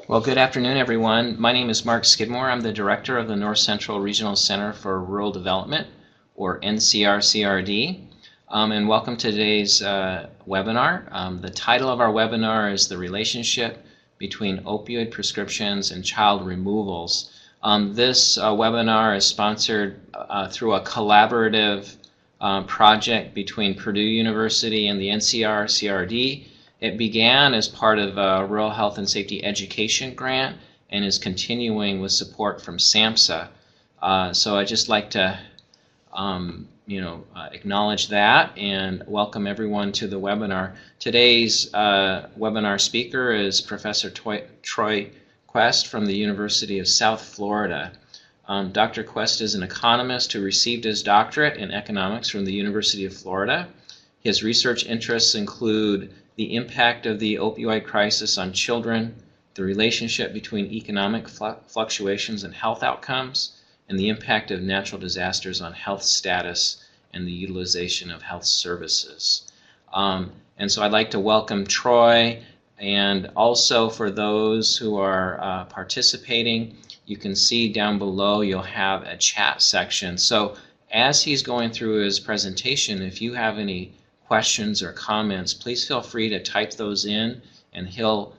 Well, good afternoon, everyone. My name is Mark Skidmore. I'm the director of the North Central Regional Center for Rural Development, or NCRCRD. And welcome to today's webinar. The title of our webinar is The Relationship Between Opioid Prescriptions and Child Removals. This webinar is sponsored through a collaborative project between Purdue University and the NCRCRD. It began as part of a Rural Health and Safety Education grant and is continuing with support from SAMHSA. So I'd just like to acknowledge that and welcome everyone to the webinar. Today's webinar speaker is Professor Troy Quast from the University of South Florida. Dr. Quast is an economist who received his doctorate in economics from the University of Florida. His research interests include the impact of the opioid crisis on children, the relationship between economic fluctuations and health outcomes, and the impact of natural disasters on health status and the utilization of health services. And so I'd like to welcome Troy, and also for those who are participating, you can see down below you'll have a chat section. So as he's going through his presentation, if you have any questions or comments, please feel free to type those in and he'll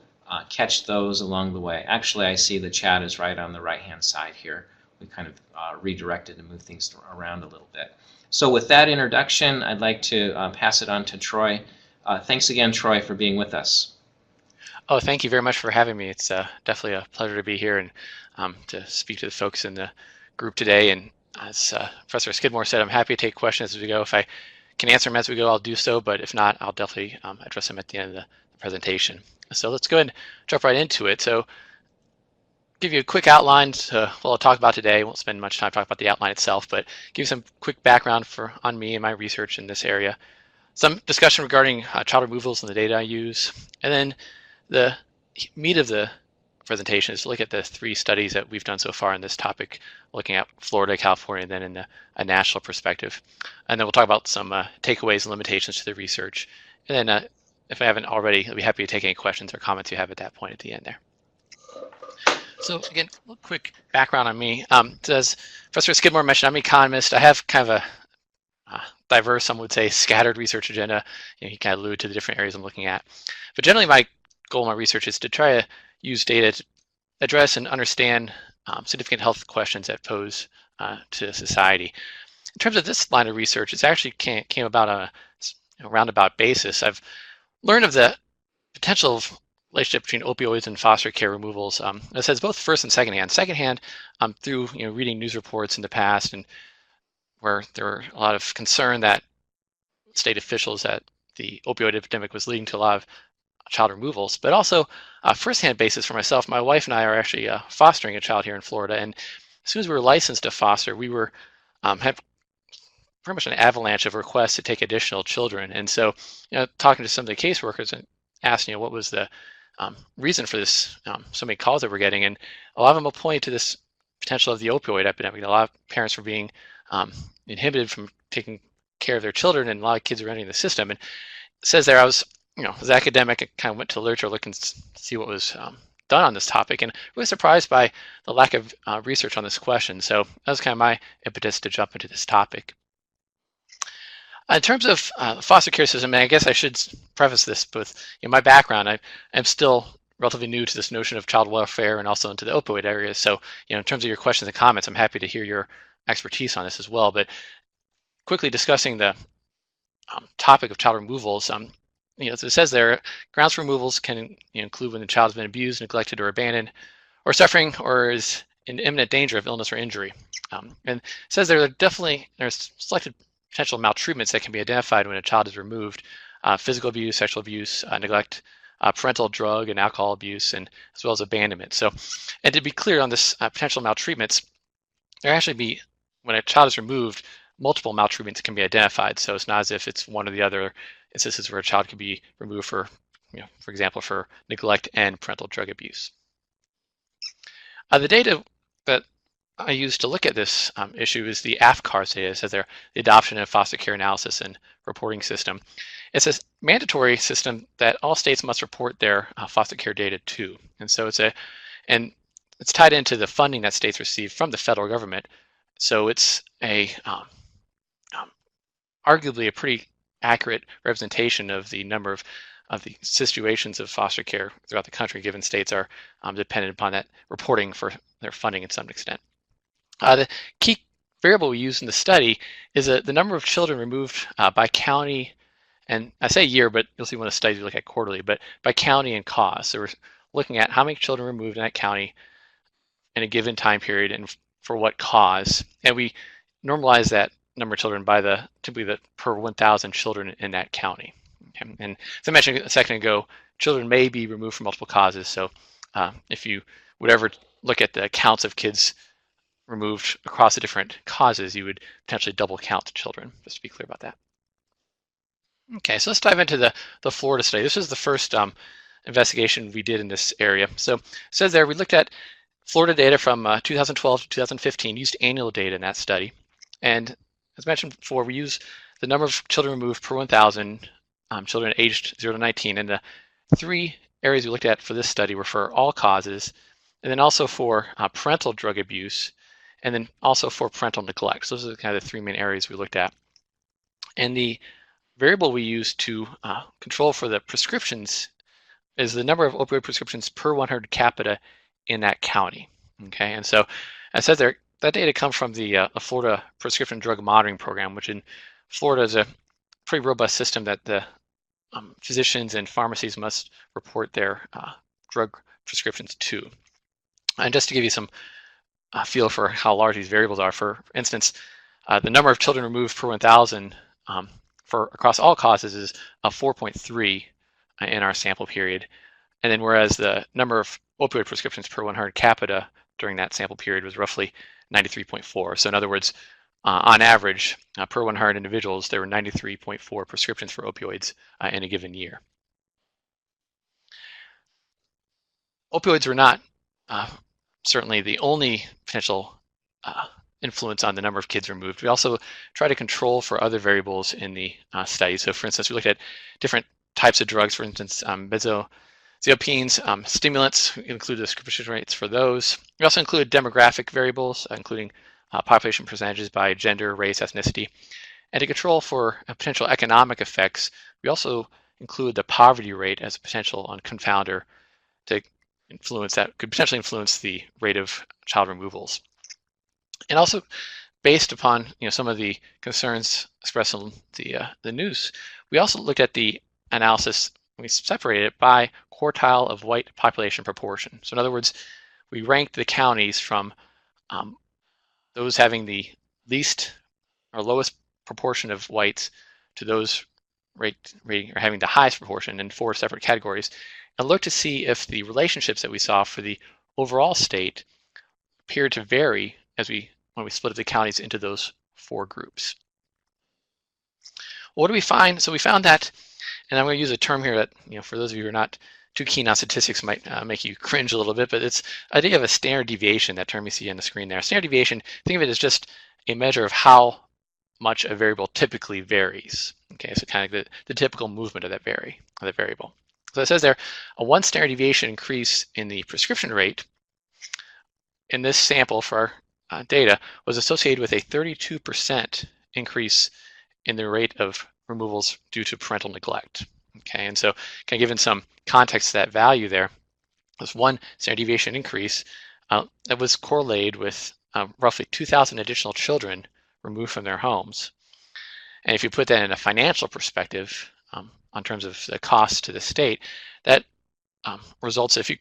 catch those along the way. Actually, I see the chat is right on the right-hand side here. We kind of redirected to move things around a little bit. So with that introduction, I'd like to pass it on to Troy. Thanks again, Troy, for being with us. Oh, thank you very much for having me. It's definitely a pleasure to be here and to speak to the folks in the group today. And as Professor Skidmore said, I'm happy to take questions as we go. If I can answer them as we go, I'll do so, but if not, I'll definitely address them at the end of the presentation. So let's go ahead and jump right into it. So give you a quick outline to what I'll talk about today. Won't spend much time talking about the outline itself, but give you some quick background on me and my research in this area. Some discussion regarding child removals and the data I use. And then the meat of the presentation is to look at the 3 studies that we've done so far in this topic, looking at Florida, California, and then in a national perspective. And then we'll talk about some takeaways and limitations to the research. And then if I haven't already, I'll be happy to take any questions or comments you have at that point at the end there. So again, a little quick background on me. As Professor Skidmore mentioned, I'm an economist. I have kind of a diverse, some would say scattered research agenda. He kind of alluded to the different areas I'm looking at. But generally my goal in my research is to try to use data to address and understand significant health questions that pose to society. In terms of this line of research, it actually came about on a roundabout basis. I've learned of the potential relationship between opioids and foster care removals. This has both first and secondhand. Secondhand, through reading news reports in the past, and where there were a lot of concern that state officials that the opioid epidemic was leading to a lot of child removals, but also first-hand basis for myself. My wife and I are actually fostering a child here in Florida, and as soon as we were licensed to foster, we were had pretty much an avalanche of requests to take additional children. And so, talking to some of the caseworkers and asking, what was the reason for this, so many calls that we're getting, and a lot of them will point to this potential of the opioid epidemic. A lot of parents were being inhibited from taking care of their children, and a lot of kids were entering the system. And it says there, I was as an academic, I kind of went to the literature look and see what was done on this topic, and really surprised by the lack of research on this question. So that was kind of my impetus to jump into this topic. In terms of the foster care system, and I guess I should preface this with my background. I'm still relatively new to this notion of child welfare and also into the opioid area. So in terms of your questions and comments, I'm happy to hear your expertise on this as well. But quickly discussing the topic of child removals, as it says there, grounds for removals can include when the child has been abused, neglected, or abandoned, or suffering, or is in imminent danger of illness or injury. And it says there's selected potential maltreatments that can be identified when a child is removed: physical abuse, sexual abuse, neglect, parental drug and alcohol abuse, and as well as abandonment. So, and to be clear on this potential maltreatments, there actually be, when a child is removed, multiple maltreatments can be identified. So it's not as if it's one or the other instances where a child could be removed for, for example, for neglect and parental drug abuse. The data that I use to look at this issue is the AFCARS data. It says there, the Adoption and Foster Care Analysis and Reporting System. It's a mandatory system that all states must report their foster care data to. And so it's tied into the funding that states receive from the federal government. So it's arguably a pretty accurate representation of the number of the situations of foster care throughout the country, given states are dependent upon that reporting for their funding in some extent. The key variable we use in the study is the number of children removed by county, and I say year, but you'll see one of the studies we look at quarterly, but by county and cause. So we're looking at how many children removed in that county in a given time period and for what cause. And we normalize that number of children by typically the per 1,000 children in that county. Okay. And as I mentioned a second ago, children may be removed for multiple causes. So if you would ever look at the counts of kids removed across the different causes, you would potentially double count the children, just to be clear about that. Okay, so let's dive into the Florida study. This is the first investigation we did in this area. So it says there we looked at Florida data from 2012 to 2015, used annual data in that study. And as mentioned before, we use the number of children removed per 1,000 children aged 0 to 19. And the three areas we looked at for this study were for all causes, and then also for parental drug abuse, and then also for parental neglect. So those are kind of the three main areas we looked at. And the variable we use to control for the prescriptions is the number of opioid prescriptions per 100 capita in that county. Okay, and so as I said there, that data comes from the Florida Prescription Drug Monitoring Program, which in Florida is a pretty robust system that the physicians and pharmacies must report their drug prescriptions to. And just to give you some feel for how large these variables are, for instance, the number of children removed per 1,000 for across all causes is 4.3 in our sample period. And then whereas the number of opioid prescriptions per 100 capita during that sample period was roughly 93.4. So in other words, on average, per 100 individuals, there were 93.4 prescriptions for opioids in a given year. Opioids were not certainly the only potential influence on the number of kids removed. We also try to control for other variables in the study. So for instance, we looked at different types of drugs, for instance, benzodiazepines, stimulants, we included the prescription rates for those. We also included demographic variables, including population percentages by gender, race, ethnicity. And to control for potential economic effects, we also include the poverty rate as a potential confounder to influence that could potentially influence the rate of child removals. And also, based upon some of the concerns expressed in the news, we also looked at the analysis. We separated it by quartile of white population proportion. So in other words, we ranked the counties from those having the least or lowest proportion of whites to those rating or having the highest proportion in 4 separate categories, and looked to see if the relationships that we saw for the overall state appeared to vary when we split up the counties into those 4 groups. What do we find? So we found that, and I'm going to use a term here that for those of you who are not too keen on statistics might make you cringe a little bit, but it's idea of a standard deviation, that term you see on the screen there. Standard deviation, think of it as just a measure of how much a variable typically varies. Okay, so kind of the typical movement of that variable. So it says there, a 1 standard deviation increase in the prescription rate in this sample for our data was associated with a 32% increase in the rate of removals due to parental neglect. Okay, and so kind of given some context to that value there, this 1 standard deviation increase that was correlated with roughly 2,000 additional children removed from their homes. And if you put that in a financial perspective, on terms of the cost to the state, that results, if you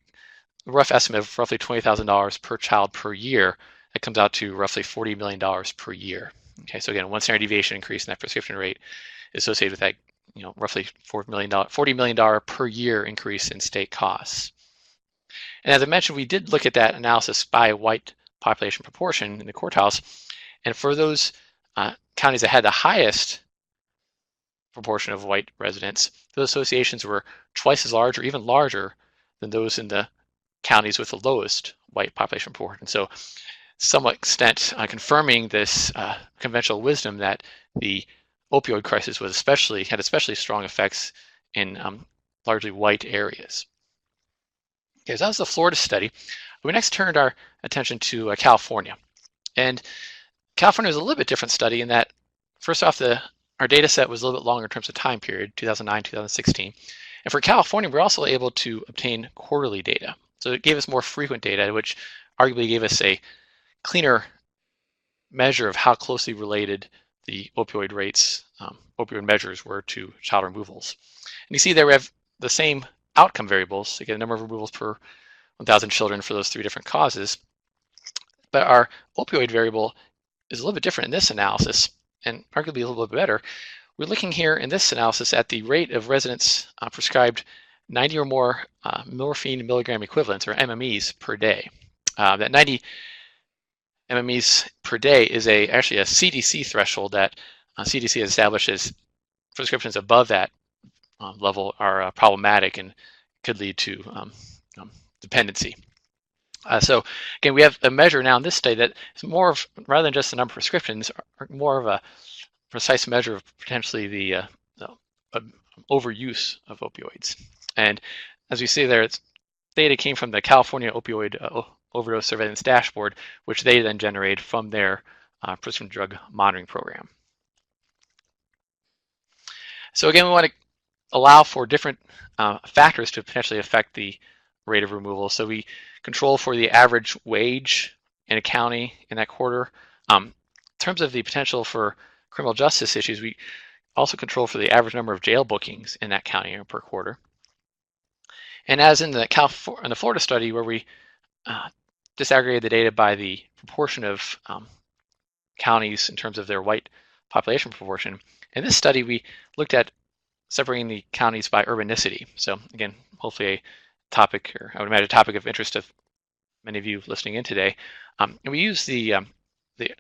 a rough estimate of roughly $20,000 per child per year, that comes out to roughly $40 million per year. Okay, so again, 1 standard deviation increase in that prescription rate is associated with that, roughly $40 million per year increase in state costs. And as I mentioned, we did look at that analysis by white population proportion in the quartiles, and for those counties that had the highest proportion of white residents, those associations were twice as large or even larger than those in the counties with the lowest white population proportion. So somewhat extent confirming this conventional wisdom that the opioid crisis had especially strong effects in largely white areas. Okay, so that was the Florida study. We next turned our attention to California. And California was a little bit different study in that, first off, our data set was a little bit longer in terms of time period, 2009, 2016. And for California, we're also able to obtain quarterly data. So it gave us more frequent data, which arguably gave us a cleaner measure of how closely related the opioid rates, opioid measures were to child removals. And you see there we have the same outcome variables, again, number of removals per 1,000 children for those 3 different causes. But our opioid variable is a little bit different in this analysis, and arguably a little bit better. We're looking here in this analysis at the rate of residents prescribed 90 or more morphine milligram equivalents, or MMEs, per day. That 90 MMEs per day is actually a CDC threshold that CDC has established as prescriptions above that level are problematic and could lead to dependency. So again, we have a measure now in this study that is more of, rather than just the number of prescriptions, more of a precise measure of potentially the overuse of opioids. And as we see there, data came from the California Opioid Overdose Surveillance Dashboard, which they then generated from their prescription drug monitoring program. So again, we want to allow for different factors to potentially affect the rate of removal. So we control for the average wage in a county in that quarter. In terms of the potential for criminal justice issues, we also control for the average number of jail bookings in that county per quarter. And as in the Florida study, where we disaggregated the data by the proportion of counties in terms of their white population proportion, in this study we looked at separating the counties by urbanicity. So again, hopefully a topic, or I would imagine a topic of interest of many of you listening in today. And we use the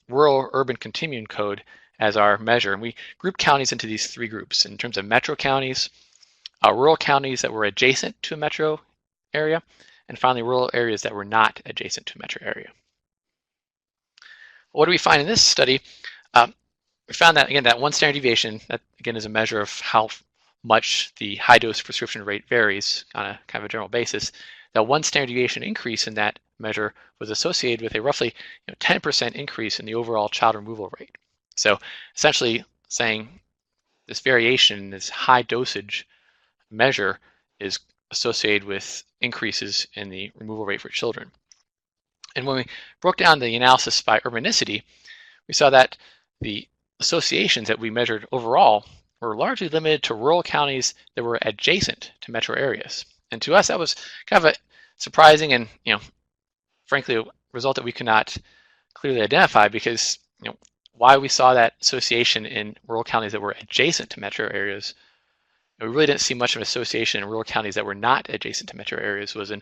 rural urban continuum code as our measure, and we group counties into these 3 groups in terms of metro counties, rural counties that were adjacent to a metro area, and finally rural areas that were not adjacent to a metro area. What do we find in this study? We found that, again, that 1 standard deviation, that again is a measure of how much the high dose prescription rate varies on a kind of a general basis. That 1 standard deviation increase in that measure was associated with a roughly 10% increase in the overall child removal rate. So essentially saying this variation, this high dosage measure, is associated with increases in the removal rate for children. And when we broke down the analysis by urbanicity, we saw that the associations that we measured overall were largely limited to rural counties that were adjacent to metro areas. And to us, that was kind of a surprising and, frankly, a result that we could not clearly identify, because, why we saw that association in rural counties that were adjacent to metro areas, we really didn't see much of an association in rural counties that were not adjacent to metro areas, was an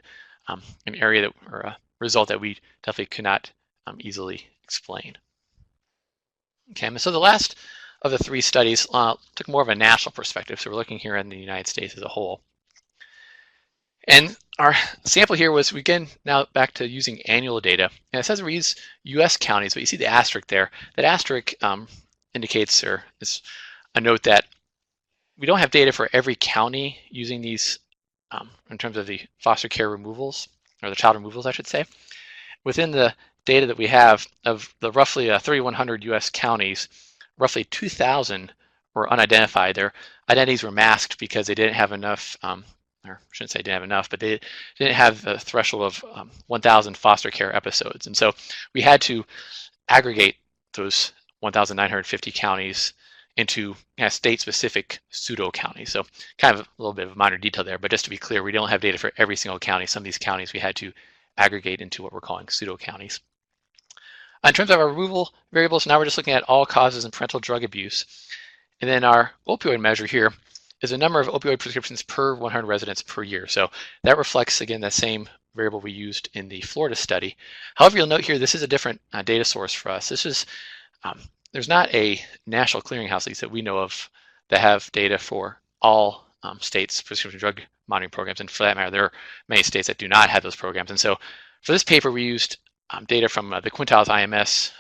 area that, or a result that we definitely could not easily explain. Okay, so the last of the 3 studies took more of a national perspective. So we're looking here in the United States as a whole. And our sample here was, again, now back to using annual data. And it says we use US counties, but you see the asterisk there. That asterisk indicates, or is a note that we don't have data for every county using these in terms of the foster care removals, or the child removals, I should say. Within the data that we have of the roughly 3,100 US counties, roughly 2,000 were unidentified. Their identities were masked because they didn't have enough, or I shouldn't say didn't have enough, but they didn't have a threshold of 1,000 foster care episodes. And so we had to aggregate those 1,950 counties into kind of state-specific pseudo counties. So kind of a little bit of a minor detail there, but just to be clear, we don't have data for every single county. Some of these counties we had to aggregate into what we're calling pseudo counties. In terms of our removal variables, now we're just looking at all causes and parental drug abuse. And then our opioid measure here is the number of opioid prescriptions per 100 residents per year. So that reflects, again, that same variable we used in the Florida study. However, you'll note here, this is a different data source for us. This is, there's not a national clearinghouse, at least that we know of, that have data for all states' prescription drug monitoring programs. And for that matter, there are many states that do not have those programs. And so for this paper, we used data from the Quintiles IMS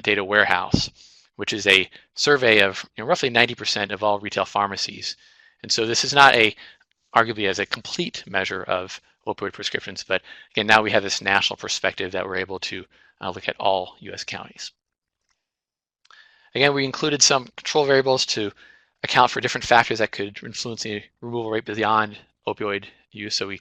data warehouse, which is a survey of roughly 90% of all retail pharmacies. And so this is not arguably as a complete measure of opioid prescriptions, but again, now we have this national perspective that we're able to look at all U.S. counties. Again, we included some control variables to account for different factors that could influence the removal rate beyond opioid use. So we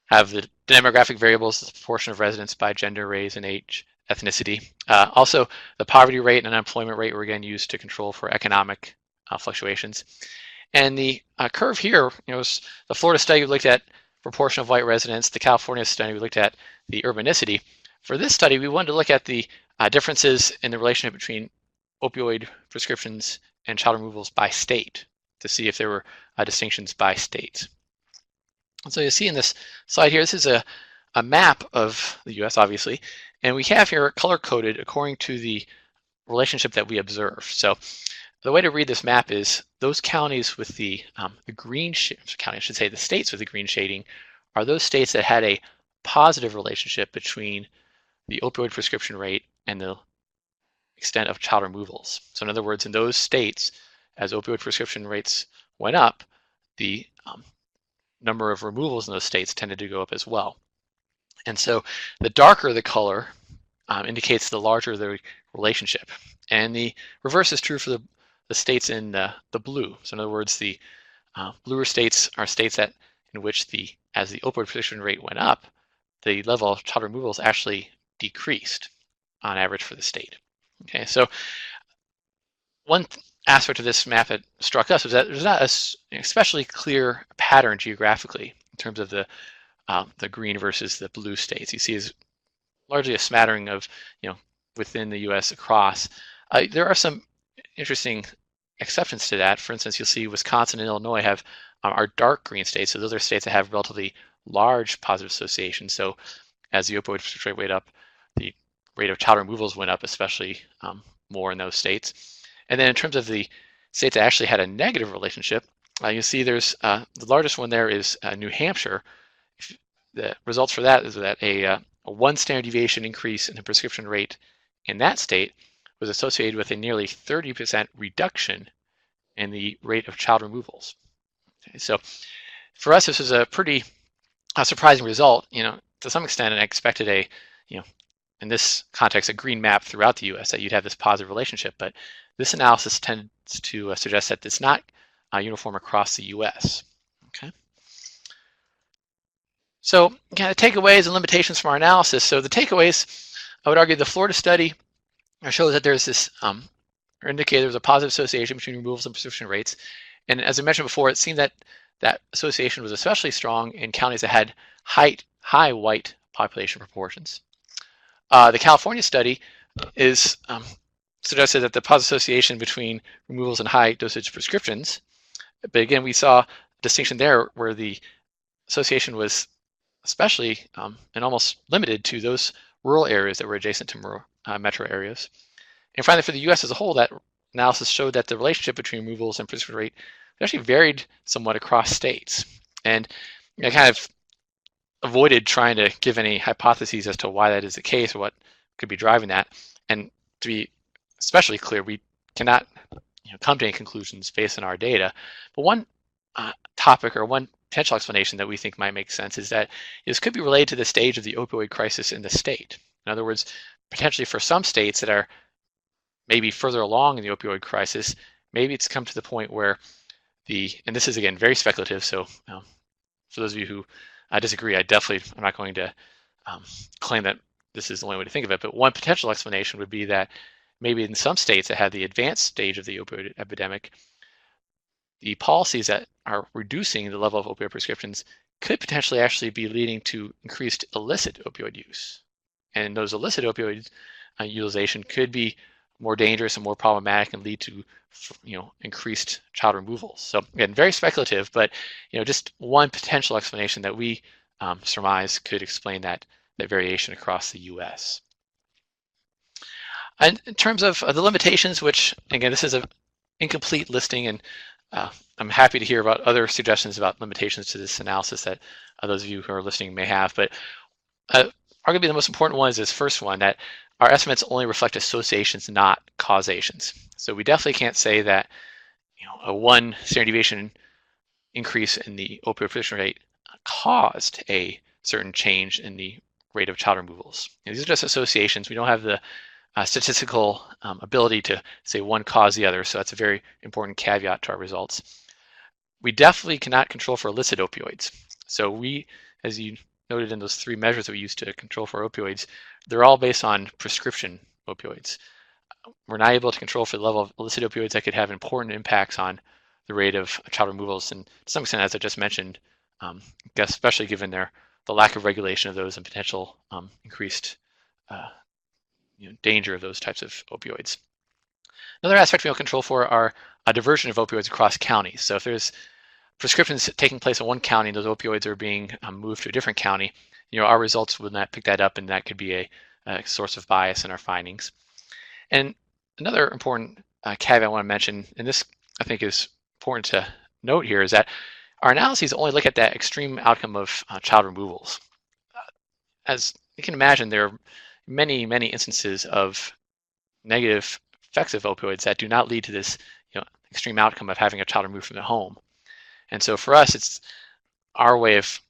have the demographic variables, the proportion of residents by gender, race, and age, ethnicity. Also, the poverty rate and unemployment rate were again used to control for economic fluctuations. And the curve here, was the Florida study we looked at proportion of white residents. The California study we looked at the urbanicity. For this study, we wanted to look at the differences in the relationship between opioid prescriptions and child removals by state to see if there were distinctions by state. And so you see in this slide here, this is a map of the US, obviously, and we have here color-coded according to the relationship that we observe. So the way to read this map is those counties with the green county, I should say the states with the green shading, are those states that had a positive relationship between the opioid prescription rate and the extent of child removals. So in other words, in those states, as opioid prescription rates went up, the number of removals in those states tended to go up as well. And so the darker the color indicates the larger the relationship. And the reverse is true for the states in the blue. So in other words, the bluer states are states that in which as the opioid prescription rate went up, the level of child removals actually decreased on average for the state. Okay, so one aspect of this map that struck us was that there's not an especially clear pattern geographically in terms of the green versus the blue states. You see is largely a smattering of, within the U.S. across. There are some interesting exceptions to that. For instance, you'll see Wisconsin and Illinois have are dark green states. So those are states that have relatively large positive associations. So as the opioid prescription rate went up, the rate of child removals went up, especially more in those states. And then in terms of the states that actually had a negative relationship, you see there's the largest one there is New Hampshire. The results for that is that a 1 standard deviation increase in the prescription rate in that state was associated with a nearly 30% reduction in the rate of child removals. Okay, so for us, this is a pretty surprising result. To some extent, and I expected in this context, a green map throughout the U.S. that you'd have this positive relationship, but this analysis tends to suggest that it's not uniform across the U.S. Okay. So kind of takeaways and limitations from our analysis. So the takeaways, I would argue the Florida study shows that there's this, or indicated there's a positive association between removals and prescription rates. And as I mentioned before, it seemed that that association was especially strong in counties that had high white population proportions. The California study is suggested that the positive association between removals and high dosage prescriptions, but again, we saw a distinction there where the association was especially and almost limited to those rural areas that were adjacent to metro areas. And finally, for the U.S. as a whole, that analysis showed that the relationship between removals and prescription rate actually varied somewhat across states. And I kind of avoided trying to give any hypotheses as to why that is the case or what could be driving that. And to be especially clear, we cannot come to any conclusions based on our data. But one topic or one potential explanation that we think might make sense is that this could be related to the stage of the opioid crisis in the state. In other words, potentially for some states that are maybe further along in the opioid crisis, maybe it's come to the point where and this is again very speculative, so for those of you who disagree, I'm not going to claim that this is the only way to think of it, but one potential explanation would be that maybe in some states that have the advanced stage of the opioid epidemic, the policies that are reducing the level of opioid prescriptions could potentially actually be leading to increased illicit opioid use. And those illicit opioid utilization could be more dangerous and more problematic and lead to increased child removals. So again, very speculative, but just one potential explanation that we surmise could explain that variation across the U.S. And in terms of the limitations, which again, this is an incomplete listing, and I'm happy to hear about other suggestions about limitations to this analysis that those of you who are listening may have. But arguably the most important one is this first one, that our estimates only reflect associations, not causations. So we definitely can't say that a 1 standard deviation increase in the opioid prescription rate caused a certain change in the rate of child removals. These are just associations. We don't have the statistical ability to say one caused the other, so that's a very important caveat to our results. We definitely cannot control for illicit opioids. So we, as you noted in those 3 measures that we used to control for opioids, they're all based on prescription opioids. We're not able to control for the level of illicit opioids that could have important impacts on the rate of child removals, and to some extent, as I just mentioned, especially given the lack of regulation of those and potential increased danger of those types of opioids. Another aspect we don't control for are a diversion of opioids across counties. So if there's prescriptions taking place in one county and those opioids are being moved to a different county, our results would not pick that up, and that could be a source of bias in our findings. And another important caveat I want to mention, and this I think is important to note here, is that our analyses only look at that extreme outcome of child removals. As you can imagine, there are many, many instances of negative effects of opioids that do not lead to this extreme outcome of having a child removed from their home. And so for us, it's our way of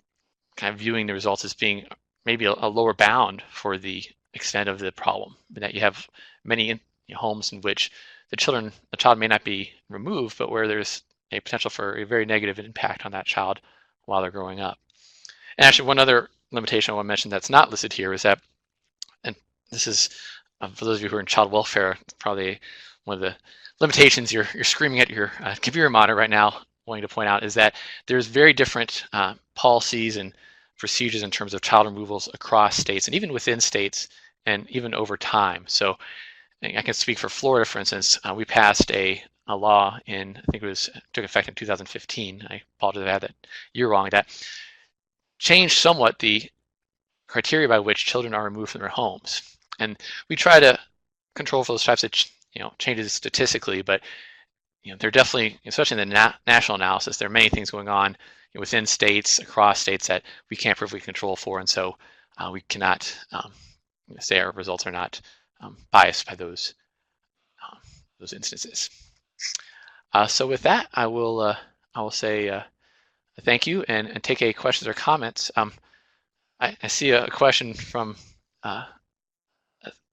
kind of viewing the results as being maybe a lower bound for the extent of the problem, that you have many homes in which the child may not be removed, but where there's a potential for a very negative impact on that child while they're growing up. And actually, one other limitation I want to mention that's not listed here is that, and this is for those of you who are in child welfare, probably one of the limitations you're screaming at your computer monitor right now, wanting to point out, is that there's very different policies and procedures in terms of child removals across states and even within states and even over time. So I can speak for Florida, for instance. We passed a law in, I think took effect in 2015. I apologize if I had that year wrong. That changed somewhat the criteria by which children are removed from their homes. And we try to control for those types of changes statistically, but there are definitely, especially in the national analysis, there are many things going on within states, across states, that we can't perfectly control for, and so we cannot say our results are not biased by those instances. So with that, I will say thank you and take any questions or comments. I see a question from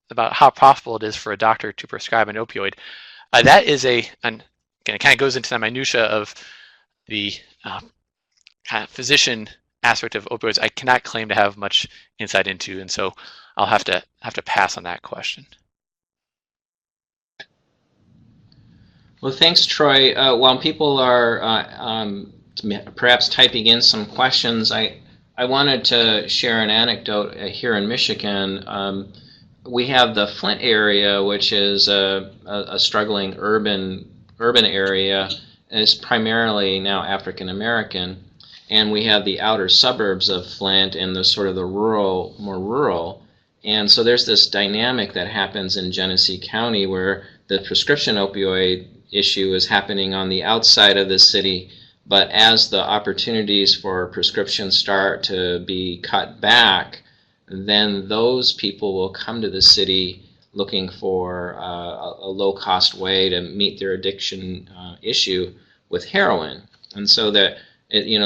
about how profitable it is for a doctor to prescribe an opioid. That is again, it kind of goes into the minutia of the kind of physician aspect of opioids. I cannot claim to have much insight into, and so I'll have to pass on that question. Well, thanks, Troy. While people are perhaps typing in some questions, I wanted to share an anecdote here in Michigan. We have the Flint area, which is a struggling urban area, and it's primarily now African American, and we have the outer suburbs of Flint and the sort of the more rural, and so there's this dynamic that happens in Genesee County where the prescription opioid issue is happening on the outside of the city, but as the opportunities for prescriptions start to be cut back, then those people will come to the city looking for a low-cost way to meet their addiction issue with heroin. And so that,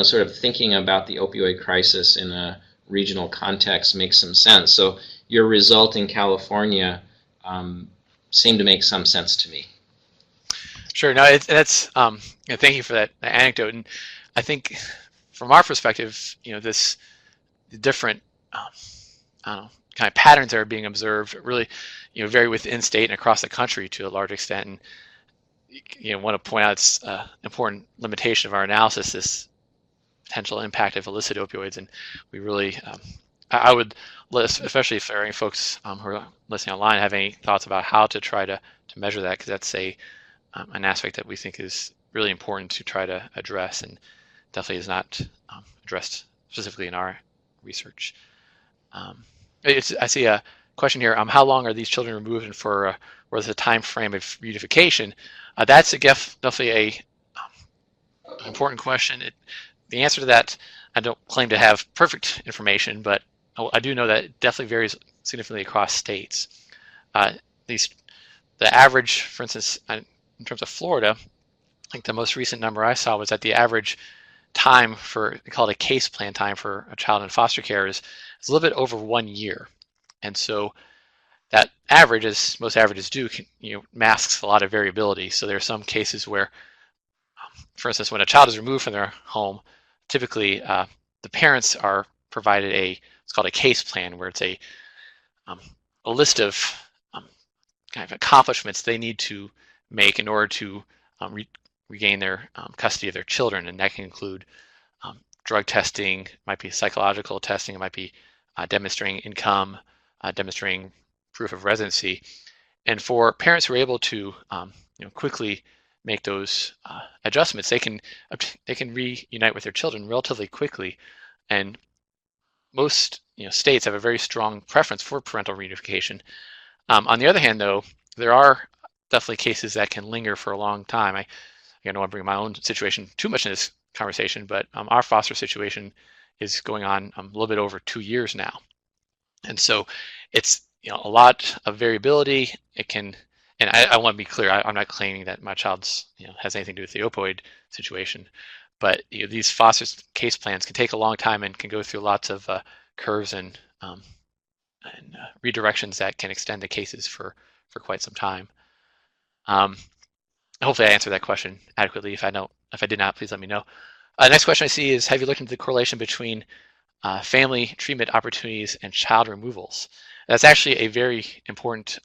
sort of thinking about the opioid crisis in a regional context makes some sense. So your result in California seemed to make some sense to me. Sure. No, that's thank you for that anecdote. And I think from our perspective, this different I don't know, kind of patterns that are being observed really, vary within state and across the country to a large extent. And want to point out it's an important limitation of our analysis, this potential impact of illicit opioids. And we really, I would list, especially if there are any folks who are listening online, have any thoughts about how to try to measure that, because that's an aspect that we think is really important to try to address, and definitely is not addressed specifically in our research. I see a question here. How long are these children removed, and for what is the time frame of reunification? That's definitely an important question. The answer to that, I don't claim to have perfect information, but I do know that it definitely varies significantly across states. At least the average, for instance, in terms of Florida, I think the most recent number I saw was that the average time for, they call it a case plan time for a child in foster care is a little bit over 1 year. And so that average, as most averages do, masks a lot of variability. So there are some cases where, for instance, when a child is removed from their home, typically the parents are provided what's called a case plan, where it's a list of kind of accomplishments they need to make in order to regain their custody of their children, and that can include drug testing, might be psychological testing, it might be demonstrating income, demonstrating proof of residency. And for parents who are able to quickly make those adjustments, they can reunite with their children relatively quickly. And most states have a very strong preference for parental reunification. On the other hand, though, there are definitely cases that can linger for a long time. I don't want to bring my own situation too much in this conversation, but our foster situation is going on a little bit over 2 years now. And so it's a lot of variability. It can, and I want to be clear, I'm not claiming that my child's has anything to do with the opioid situation, but these foster case plans can take a long time and can go through lots of curves and redirections that can extend the cases for quite some time. Hopefully I answered that question adequately. If I did not, please let me know. Next question I see is, have you looked into the correlation between family treatment opportunities and child removals? That's actually a very important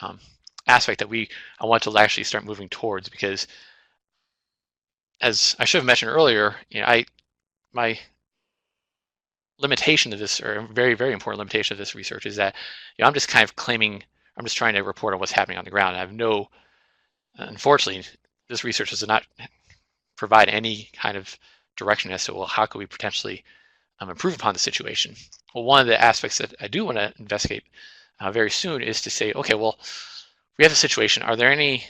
aspect that I want to actually start moving towards, because as I should have mentioned earlier, my limitation of this, or a very, very important limitation of this research, is that I'm just kind of claiming, I'm just trying to report on what's happening on the ground. I have unfortunately, this research does not provide any kind of direction as to, well, how could we potentially improve upon the situation? Well, one of the aspects that I do want to investigate very soon is to say, okay, well, we have a situation. Are there any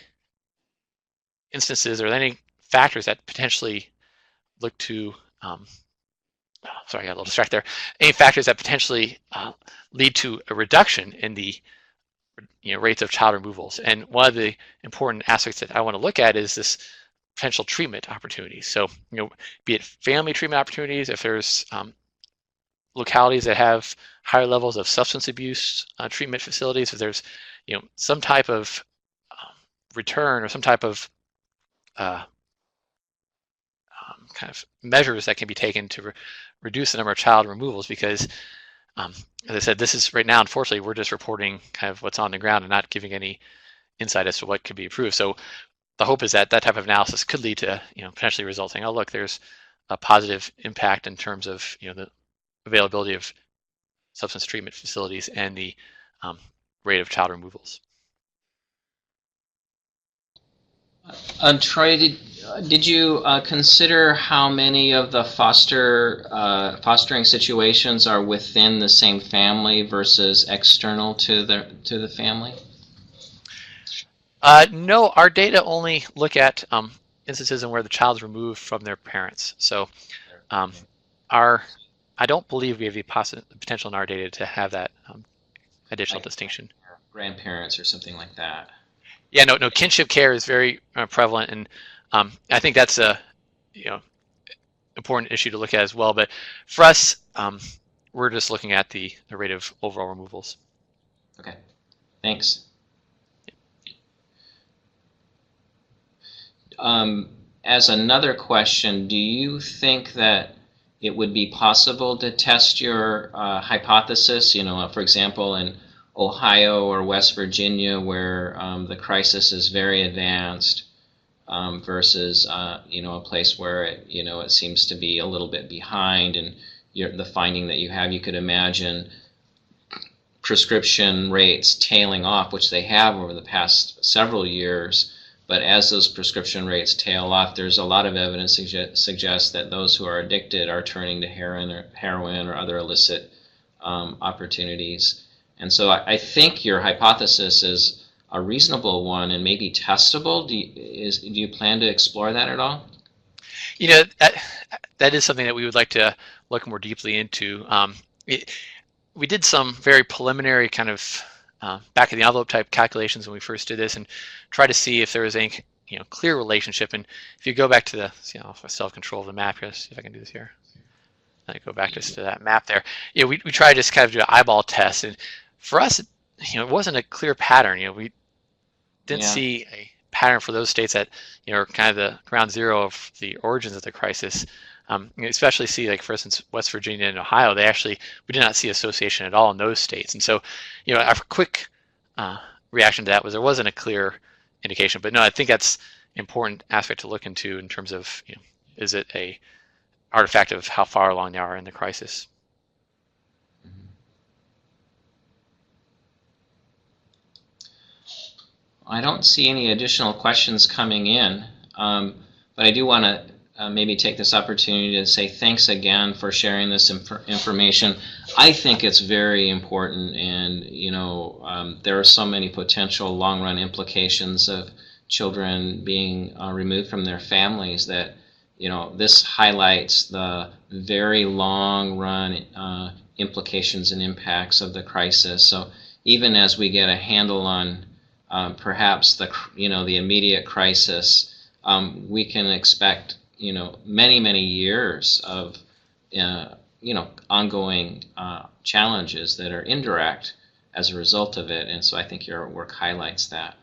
instances, or any factors that potentially look to, sorry, I got a little distracted there. Any factors that potentially lead to a reduction in the rates of child removals? And one of the important aspects that I want to look at is this potential treatment opportunities. So, be it family treatment opportunities, if there's localities that have higher levels of substance abuse treatment facilities, if there's some type of return, or some type of kind of measures that can be taken to reduce the number of child removals, because as I said, this is right now, unfortunately, we're just reporting kind of what's on the ground and not giving any insight as to what could be improved. So the hope is that that type of analysis could lead to potentially resulting, oh look, there's a positive impact in terms of the availability of substance treatment facilities and the rate of child removals. Troy, did you consider how many of the fostering situations are within the same family versus external to the family? No, our data only look at instances in where the child is removed from their parents. So I don't believe we have the potential in our data to have that additional distinction. Grandparents or something like that. Yeah, no. Kinship care is very prevalent, and I think that's a important issue to look at as well. But for us, we're just looking at the rate of overall removals. Okay, thanks. As another question, do you think that it would be possible to test your hypothesis? For example, in Ohio or West Virginia, where the crisis is very advanced, versus a place where it seems to be a little bit behind, and the finding that you could imagine prescription rates tailing off, which they have over the past several years. But as those prescription rates tail off, there's a lot of evidence suggests that those who are addicted are turning to heroin or other illicit opportunities. And so I think your hypothesis is a reasonable one and maybe testable. Do you plan to explore that at all? That is something that we would like to look more deeply into. we did some very preliminary kind of back of the envelope type calculations when we first did this, and try to see if there was any clear relationship. And if you go back to the self-control of the map here, let's see if I can do this here. I go back just to that map there. We try to just kind of do an eyeball test, and for us, it wasn't a clear pattern. We didn't see a pattern for those states that are kind of the ground zero of the origins of the crisis. Especially see, like, for instance, West Virginia and Ohio, we did not see association at all in those states. And so, our quick reaction to that was there wasn't a clear indication. But no, I think that's an important aspect to look into in terms of, is it a artifact of how far along they are in the crisis? I don't see any additional questions coming in, but I do want to maybe take this opportunity to say thanks again for sharing this information. I think it's very important, and there are so many potential long-run implications of children being removed from their families that this highlights the very long-run implications and impacts of the crisis. So even as we get a handle on perhaps the immediate crisis, we can expect many years of ongoing challenges that are indirect as a result of it, and so I think your work highlights that.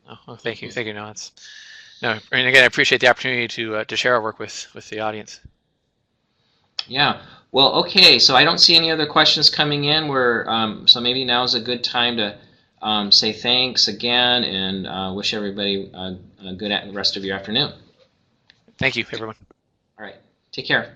Oh, well, thank you. And again, I appreciate the opportunity to share our work with the audience. Yeah. Well, okay. So I don't see any other questions coming in. So maybe now is a good time to say thanks again and wish everybody a good rest of your afternoon. Thank you, everyone. All right. Take care.